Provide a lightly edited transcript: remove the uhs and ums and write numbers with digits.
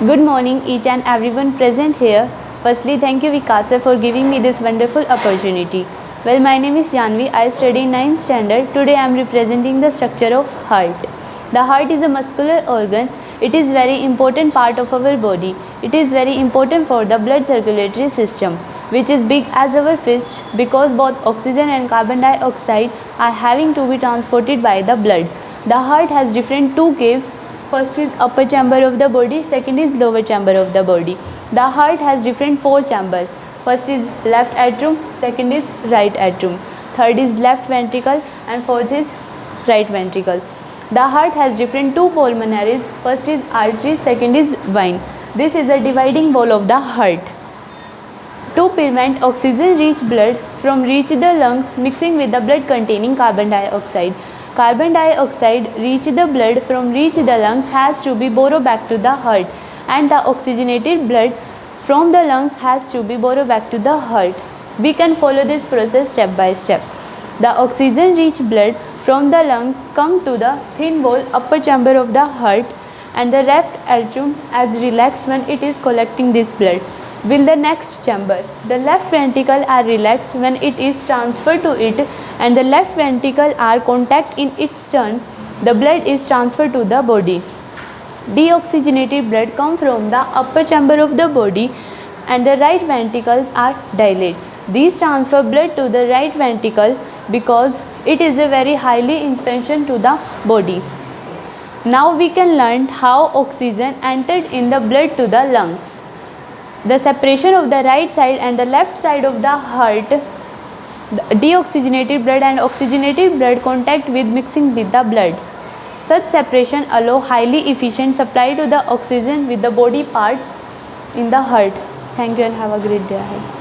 Good morning, each and everyone present here. Firstly, thank you Vikasa for giving me this wonderful opportunity. Well, my name is Janvi. I study 9th standard. Today I am representing the structure of heart. The heart is a muscular organ. It is very important part of our body. It is very important for the blood circulatory system, which is big as our fist because both oxygen and carbon dioxide are having to be transported by the blood. The heart has different two caves. First is upper chamber of the body, second is lower chamber of the body. The heart has different four chambers. First is left atrium, second is right atrium, third is left ventricle and fourth is right ventricle. The heart has different two pulmonaries. First is artery, second is vein. This is the dividing wall of the heart. To prevent oxygen rich blood from reach the lungs mixing with the blood containing carbon dioxide. Carbon dioxide reach the blood from reach the lungs has to be borrowed back to the heart, and the oxygenated blood from the lungs has to be borrowed back to the heart. We can follow this process step by step. The oxygen rich blood from the lungs come to the thin wall upper chamber of the heart, and the left atrium as relaxed when it is collecting this blood. Will the next chamber, the left ventricle are relaxed when it is transferred to it, and the left ventricle are contact in its turn. The blood is transferred to the body. Deoxygenated blood come from the upper chamber of the body, and the right ventricles are dilated. These transfer blood to the right ventricle because it is a very highly expansion to the body. Now we can learn how oxygen entered in the blood to the lungs. The separation of the right side and the left side of the heart, the deoxygenated blood and oxygenated blood contact with mixing with the blood. Such separation allow highly efficient supply to the oxygen with the body parts in the heart. Thank you and have a great day ahead.